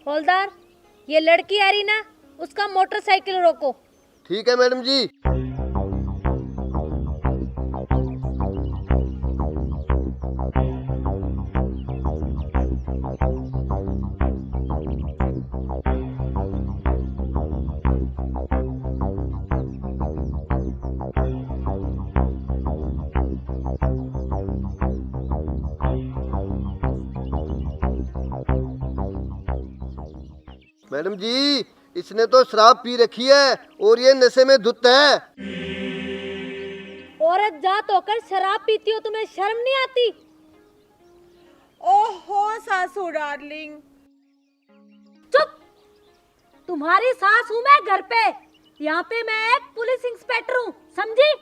हौलदार, ये लड़की आ रही ना, उसका मोटरसाइकिल रोको। ठीक है मैडम जी। मैडम जी, इसने तो शराब पी रखी है और ये नशे में धुत है। औरत जात होकर शराब पीती हो, तुम्हें शर्म नहीं आती? ओहो सासू डार्लिंग। चुप! तुम्हारी सास हूँ मैं घर पे, यहाँ पे मैं एक पुलिस इंस्पेक्टर हूँ, समझी?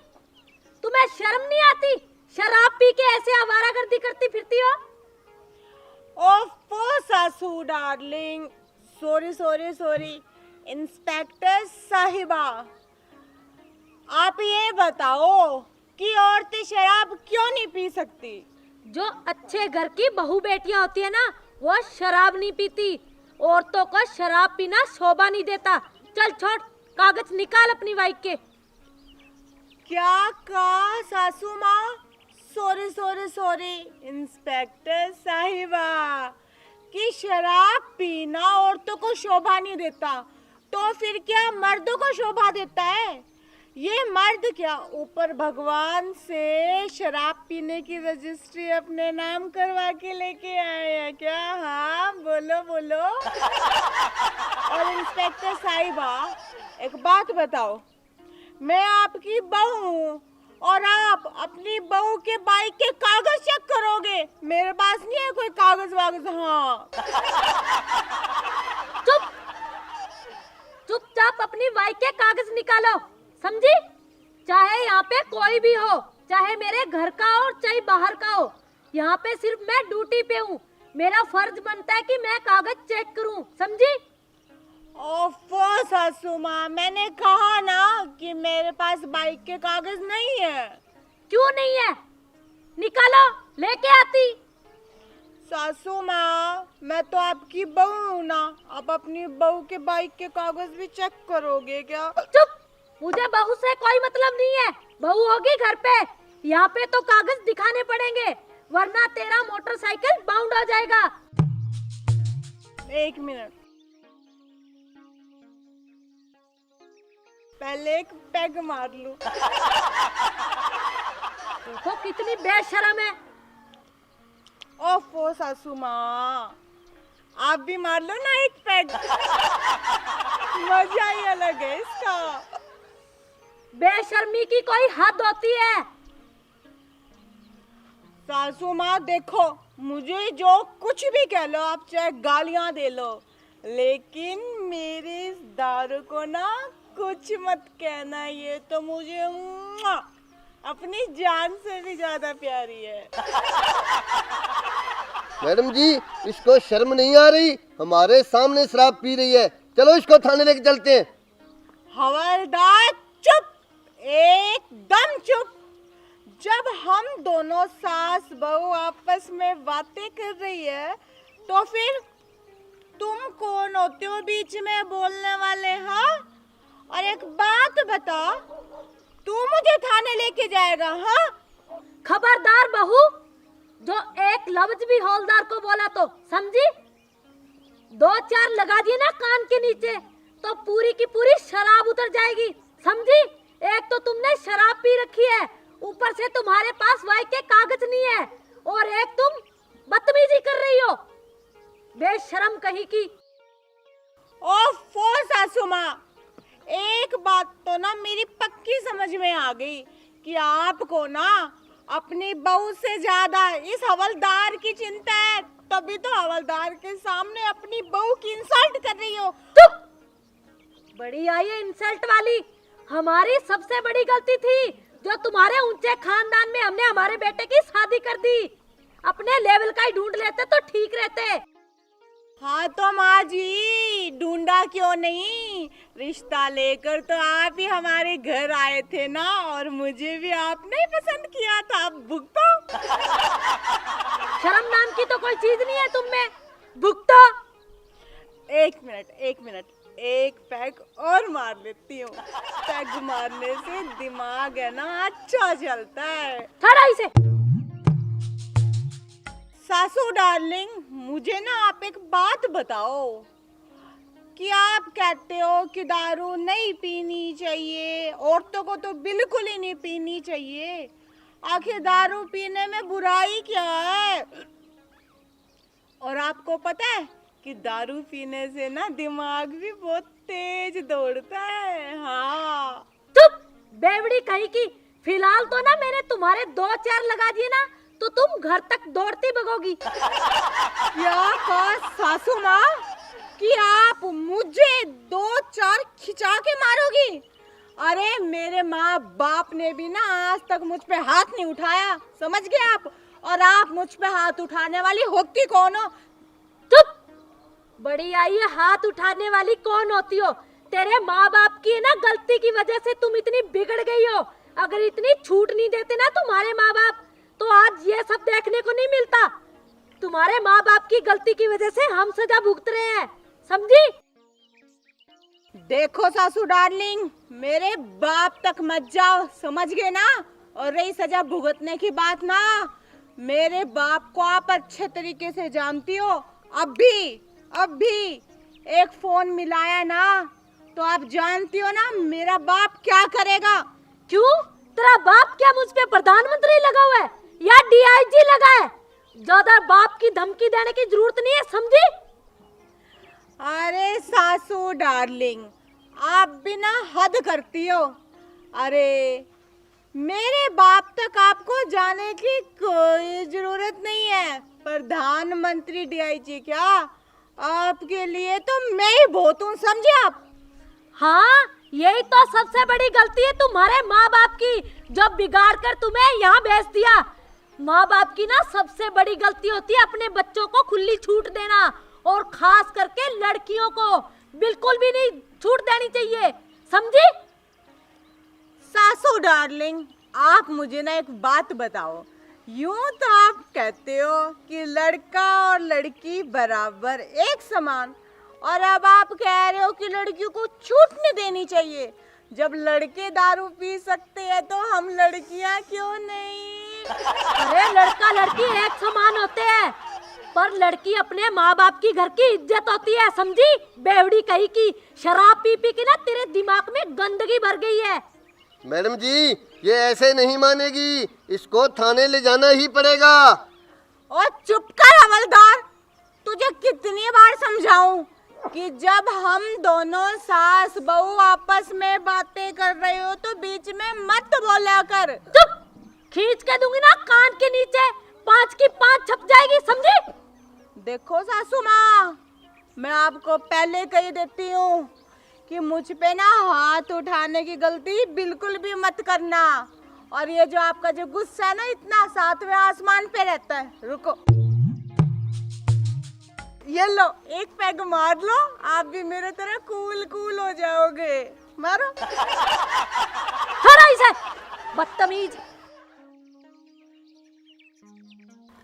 तुम्हें शर्म नहीं आती? शराब पी के ऐसे आवारागर्दी करती फिरती हो? ओफो सासू darling, sorry sorry sorry. Inspector साहिबा, आप ये बताओ कि औरतें शराब क्यों नहीं पी सकती? जो अच्छे घर की बहू बेटियां होती है ना, वो शराब नहीं पीती। औरतों को शराब पीना शोभा नहीं देता। चल छोड़, कागज निकाल अपनी बाइक के। क्या कहा सासू माँ? सॉरी सॉरी सॉरी इंस्पेक्टर साहिबा, कि शराब पीना औरतों को शोभा नहीं देता, तो फिर क्या मर्दों को शोभा देता है? ये मर्द क्या ऊपर भगवान से शराब पीने की रजिस्ट्री अपने नाम करवा के लेके आए हैं क्या? हाँ बोलो बोलो। और इंस्पेक्टर साहिबा, एक बात बताओ, मैं आपकी बहू हूँ और आप अपनी बहू के बाइक के कागज चेक करोगे? मेरे पास नहीं है कोई कागज वागज। हाँ चुप! चुपचाप अपनी बाइक के कागज निकालो, समझी? चाहे यहाँ पे कोई भी हो, चाहे मेरे घर का हो चाहे बाहर का हो, यहाँ पे सिर्फ मैं ड्यूटी पे हूँ। मेरा फर्ज बनता है कि मैं कागज चेक करूँ, समझी? ओफो सासू माँ, मैंने कहा ना कि मेरे पास बाइक के कागज नहीं है। क्यों नहीं है? निकालो, लेके आती। सासू माँ, मैं तो आपकी बहू हूँ ना, आप अपनी बहू के बाइक के कागज भी चेक करोगे क्या? चुप! मुझे बहू से कोई मतलब नहीं है। बहू होगी घर पे, यहाँ पे तो कागज दिखाने पड़ेंगे, वरना तेरा मोटरसाइकिल बाउंड हो जाएगा। एक मिनट, पहले एक पैग मार लूं। देखो कितनी बेशर्म है। ओफो सासू माँ, आप भी मार लो ना एक पैग। मजा ही अलग है इसका। बेशर्मी की कोई हद होती है। सासू माँ देखो, मुझे जो कुछ भी कह लो आप, चाहे गालियां दे लो, लेकिन मेरे इस दारू को ना कुछ मत कहना। ये तो मुझे अपनी जान से भी ज्यादा प्यारी है। मैडम जी, इसको शर्म नहीं आ रही? हमारे सामने शराब पी रही है। चलो इसको थाने लेके चलते हैं। हवलदार चुप, एकदम चुप। जब हम दोनों सास बहू आपस में बातें कर रही है, तो फिर तुम कौन होते हो बीच में बोलने वाले? हाँ, और एक बात बता, तू मुझे थाने लेके जाएगा? हाँ, खबरदार बहू, जो एक लफ्ज भी हौलदार को बोला तो समझी? 2-4 लगा दिए ना कान के नीचे, तो पूरी की पूरी शराब उतर जाएगी, समझी? एक तो तुमने शराब पी रखी है, ऊपर से तुम्हारे पास बाइक के कागज नहीं है, और एक तुम बदतमीजी कर रही हो, बेशरम कहीं की। ओफो सासू माँ, एक बात तो ना मेरी पक्की समझ में आ गई कि आपको ना अपनी बहू से ज्यादा इस हवलदार की चिंता है, तभी तो हवलदार के सामने अपनी बहू की इंसल्ट कर रही हो। चुप! बड़ी आई है इंसल्ट वाली। हमारी सबसे बड़ी गलती थी जो तुम्हारे ऊंचे खानदान में हमने हमारे बेटे की शादी कर दी। अपने लेवल का ही ढूंढ लेते तो ठीक रहते। हाँ तो माँ जी, ढूंढा क्यों नहीं, रिश्ता लेकर तो आप ही हमारे घर आए थे ना, और मुझे भी आपने ही पसंद किया था। अब भुगतो। शर्म नाम की तो कोई चीज नहीं है तुम में, भुगतो। एक मिनट, एक पैग और मार लेती हूँ। पैग मारने से दिमाग है ना अच्छा चलता है। खड़ा इसे। सासू डार्लिंग, मुझे ना आप एक बात बताओ कि आप कहते हो कि दारू नहीं पीनी चाहिए, औरतों को तो बिल्कुल ही नहीं पीनी चाहिए। आखिर दारू पीने में बुराई क्या है? और आपको पता है कि दारू पीने से ना दिमाग भी बहुत तेज दौड़ता है। हाँ। चुप बेवड़ी कहीं की। फिलहाल तो ना मैंने तुम्हारे 2-4 लगा दिए ना तो तुम घर तक दौड़ती भगोगी। क्या कहा सासू माँ कि आप मुझे 2-4 खिंचा के मारोगी? अरे मेरे माँ बाप ने भी ना आज तक मुझ पे हाथ नहीं उठाया, समझ गए आप? और आप मुझ पे हाथ उठाने वाली होती कौन हो? चुप। बड़ी आई है, हाथ उठाने वाली कौन होती हो? तेरे माँ बाप की ना गलती की वजह से तुम इतनी बिगड़ गई हो। अगर इतनी छूट नहीं देते ना तुम्हारे माँ बाप तो आज ये सब देखने को नहीं मिलता। तुम्हारे माँ बाप की गलती की वजह से हम सजा भुगत रहे हैं, समझी? देखो सासू डार्लिंग, मेरे बाप तक मत जाओ, समझ गए ना? और रही सजा भुगतने की बात ना, मेरे बाप को आप अच्छे तरीके से जानती हो। अब भी एक फोन मिलाया ना तो आप जानती हो ना मेरा बाप क्या करेगा। क्यों? तेरा बाप क्या मुझ पे प्रधानमंत्री लगा हुआ है या डीआईजी लगा है? ज्यादा बाप की धमकी देने की जरूरत नहीं है, समझी? अरे सासू डार्लिंग, आप भी ना हद करती हो। अरे मेरे बाप तक आपको जाने की कोई जरूरत नहीं है। प्रधानमंत्री डीआईजी क्या, आपके लिए तो मैं ही बहुत हूँ, समझे आप? हाँ, यही तो सबसे बड़ी गलती है तुम्हारे माँ बाप की, जो बिगाड़ कर तुम्हें यहाँ भेज दिया। माँ बाप की ना सबसे बड़ी गलती होती है अपने बच्चों को खुली छूट देना, और खास करके लड़कियों को बिल्कुल भी नहीं छूट देनी चाहिए, समझी? सासू डार्लिंग, आप मुझे ना एक बात बताओ। यूं तो आप कहते हो कि लड़का और लड़की बराबर एक समान, और अब आप कह रहे हो कि लड़कियों को छूट नहीं देनी चाहिए। जब लड़के दारू पी सकते हैं तो हम लड़कियां क्यों नहीं? अरे लड़का लड़की एक समान होते हैं, पर लड़की अपने माँ बाप की घर की इज्जत होती है, समझी? बेवड़ी कहीं की। शराब पी पी के ना तेरे दिमाग में गंदगी भर गई है। मैडम जी, ये ऐसे नहीं मानेगी, इसको थाने ले जाना ही पड़ेगा। और चुप कर हवलदार, तुझे कितनी बार समझाऊं कि जब हम दोनों सास बहू आपस में बातें कर रहे हो तो बीच में मत बोला कर। चुप। खींच के दूंगी ना कान के नीचे, 5 की 5 छप जाएगी, समझी? देखो सासू माँ, मैं आपको पहले कही देती हूँ कि मुझ पे ना हाथ उठाने की गलती बिल्कुल भी मत करना। और ये जो आपका जो गुस्सा है ना, इतना 7वें आसमान पे रहता है। रुको, ये लो, एक पैग मार लो, आप भी मेरे तरह कूल हो जाओगे। मारो। छोड़ो इसे, बदतमीज।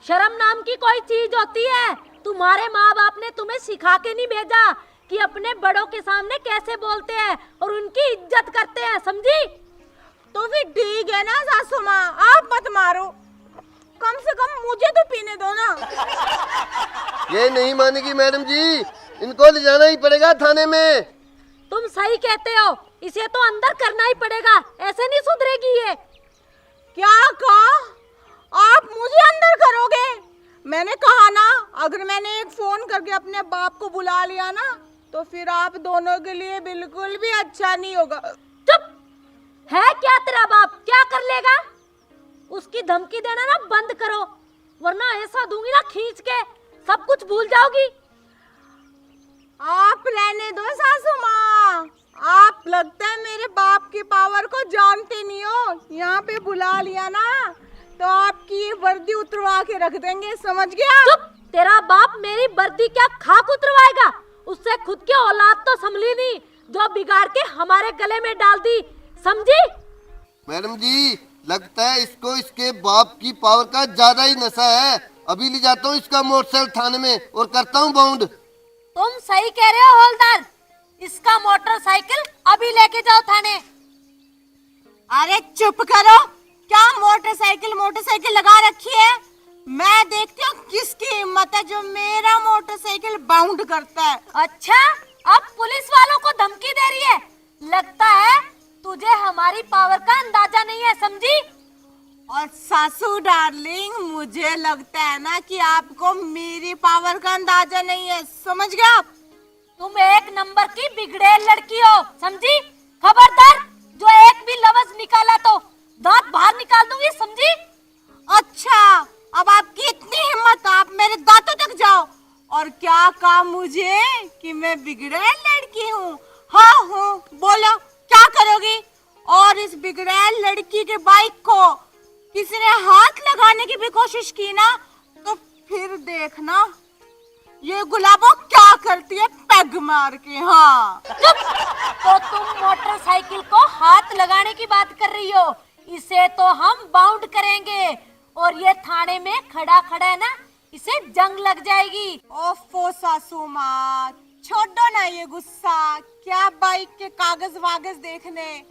शर्म नाम की कोई चीज होती है? तुम्हारे माँ बाप ने तुम्हें सिखा के नहीं भेजा कि अपने बड़ों के सामने कैसे बोलते हैं और उनकी इज्जत करते हैं, समझी? तो फिर ठीक है ना सासू माँ, आप मत मारो, कम से कम मुझे तो पीने दो ना। ये नहीं मानेगी मैडम जी, इनको ले जाना ही पड़ेगा थाने में। तुम सही कहते हो, इसे तो अंदर करना ही पड़ेगा, ऐसे नहीं सुधरेगी ये। क्या कहा? आप मुझे अंदर करोगे? मैंने कहा ना, अगर मैंने एक फोन करके अपने बाप को बुला लिया ना तो फिर आप दोनों के लिए बिल्कुल भी अच्छा नहीं होगा। चुप। है क्या तेरा बाप, क्या कर लेगा? उसकी धमकी देना ना बंद करो, वरना ऐसा दूंगी ना खींच के, सब कुछ भूल जाओगी। आप रहने दो सासू माँ, आप लगता है मेरे बाप की पावर को जानते नहीं हो। यहाँ पे बुला लिया ना तो आपकी वर्दी उतरवा के रख देंगे, समझ गया? चुप। तेरा बाप मेरी वर्दी क्या खाक उतरवाएगा? उससे खुद की औलाद तो संभली नहीं, जो बिगाड़ के हमारे गले में डाल दी, समझी? मैडम जी, लगता है इसको इसके बाप की पावर का ज्यादा ही नशा है। अभी ले जाता हूँ इसका मोटरसाइकिल थाने में और करता हूँ बाउंड। तुम सही कह रहे हो हवलदार, इसका मोटरसाइकिल अभी लेके जाओ थाने। अरे चुप करो, क्या मोटरसाइकिल लगा रखी है। मैं देखती हूँ किसकी हिम्मत है जो मेरा मोटरसाइकिल बाउंड करता है। अच्छा, अब पुलिस वालों को धमकी दे रही है। लगता है तुझे हमारी पावर का अंदाजा नहीं है, समझी? और सासू डार्लिंग, मुझे लगता है ना कि आपको मेरी पावर का अंदाजा नहीं है, समझ गए आप? तुम एक नंबर की बिगड़ेल लड़की हो, समझी? खबरदार, जो एक भी लफ्ज निकाला तो दांत बाहर निकाल दूंगी, समझी? अच्छा, अब आपकी इतनी हिम्मत, आप मेरे दांतों तक जाओ। और क्या कहा मुझे कि मैं बिगड़ेल लड़की हूँ? हाँ हूँ, बोलो क्या करोगी? और इस बिगड़ेल लड़की के बाइक को किसी ने हाथ लगाने की भी कोशिश की ना, तो फिर देखना ये गुलाबो क्या करती है पैग मार के। हाँ, चुप! तो तुम मोटरसाइकिल को हाथ लगाने की बात कर रही हो, इसे तो हम बाउंड करेंगे। और ये थाने में खड़ा है ना, इसे जंग लग जाएगी। ओफो सासू माँ, छोड़ो ना ये गुस्सा, क्या बाइक के कागज वागज देखने,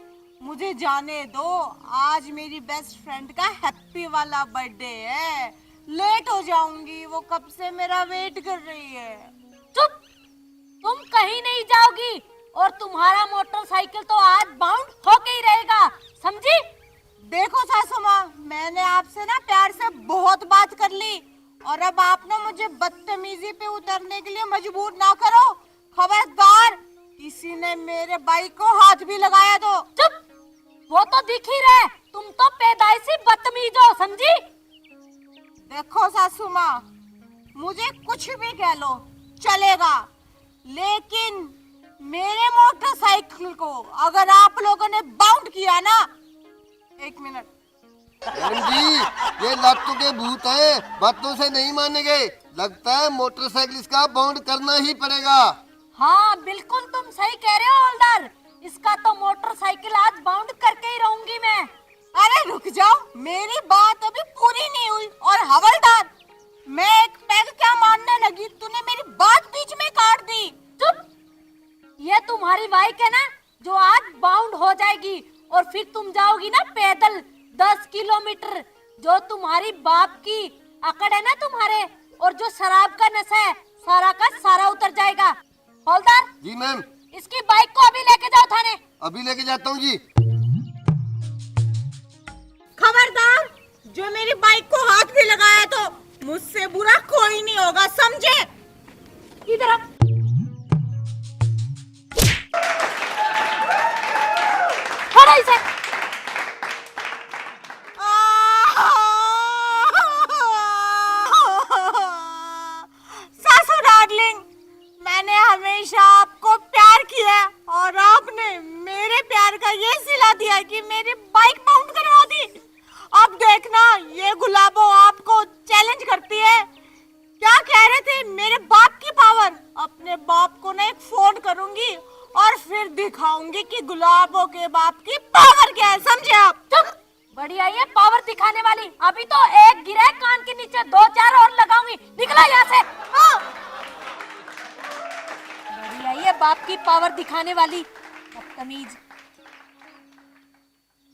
मुझे जाने दो। आज मेरी बेस्ट फ्रेंड का हैप्पी वाला बर्थडे है, लेट हो जाऊंगी, वो कब से मेरा वेट कर रही है। चुप! तुम कहीं नहीं जाओगी और तुम्हारा मोटरसाइकिल तो आज बाउंड होके ही रहेगा, समझी? देखो सासू माँ, मैंने आपसे ना प्यार से बहुत बात कर ली, और अब आप ना मुझे बदतमीजी पे उतरने के लिए मजबूर ना करो। खबरदार, किसी ने मेरे बाइक को हाथ भी लगाया तो। चुप! वो तो दिख ही रहा है, तुम तो पैदाइशी बदतमीज हो, समझी? देखो सासू माँ, मुझे कुछ भी कह लो चलेगा, लेकिन मेरे मोटरसाइकिल को अगर आप लोगों ने बाउंड किया ना, एक मिनट। मैडम जी, ये लातों के भूत हैं, बातों से नहीं मानेंगे। लगता है मोटरसाइकिल इसका बाउंड करना ही पड़ेगा। हाँ बिल्कुल, तुम सही कह रहे हो हवलदार, इसका तो मोटरसाइकिल आज बाउंड करके ही रहूंगी मैं। अरे रुक जाओ, मेरी बात अभी पूरी नहीं हुई। और हवलदार, मैं एक पैग क्या मारने लगी, तूने मेरी बात बीच में काट दी। चुप! ये तुम्हारी बाइक है ना जो आज बाउंड हो जाएगी, और फिर तुम जाओगी ना पैदल 10 किलोमीटर। जो तुम्हारी बाप की अकड़ है ना तुम्हारे, और जो शराब का नशा है, सारा का सारा उतर जाएगा। हवलदार जी मैम, इसकी बाइक को अभी लेके जाओ थाने। अभी लेके जाता हूँ जी। खबरदार, जो मेरी बाइक को हाथ भी लगाया तो मुझसे बुरा कोई नहीं होगा, समझे? इधर आ। छोड़ो इसे। सासू डार्लिंग, मैंने हमेशा आपको प्यार किया, और आपने मेरे प्यार का ये सिला दिया कि मेरी बाइक बाउंड करवा दी। अब देखना, ये गुलाबो आपको चैलेंज करती है। क्या कह रहे थे, मेरे बाप की पावर? अपने बाप को ना एक फोन करूंगी और फिर दिखाऊंगी कि गुलाबो के बाप की पावर क्या है, समझे आप? चुप! बढ़िया, ये पावर दिखाने वाली, अभी तो एक गिरा है कान के नीचे, 2-4 और लगाऊंगी। निकला यहाँ से। हाँ। बढ़िया, ये बाप की पावर दिखाने वाली बदतमीज।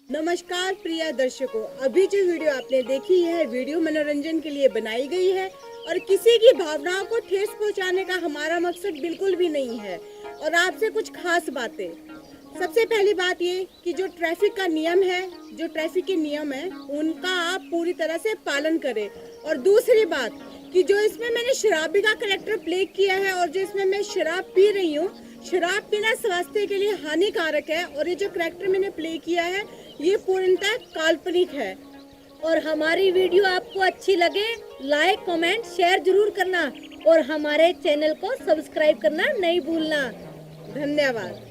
नमस्कार प्रिय दर्शकों, अभी जो वीडियो आपने देखी है, वीडियो मनोरंजन के लिए बनाई गई है और किसी की भावनाओं को ठेस पहुंचाने का हमारा मकसद बिल्कुल भी नहीं है। और आपसे कुछ खास बातें। सबसे पहली बात ये कि जो ट्रैफिक का नियम है, जो ट्रैफिक के नियम है, उनका आप पूरी तरह से पालन करें। और दूसरी बात कि जो इसमें मैंने शराबी का कैरेक्टर प्ले किया है और जो इसमें मैं शराब पी रही हूँ, शराब पीना स्वास्थ्य के लिए हानिकारक है। और ये जो कैरेक्टर मैंने प्ले किया है, ये पूर्णतः काल्पनिक है। और हमारी वीडियो आपको अच्छी लगे, लाइक कमेंट शेयर जरूर करना, और हमारे चैनल को सब्सक्राइब करना नहीं भूलना। धन्यवाद।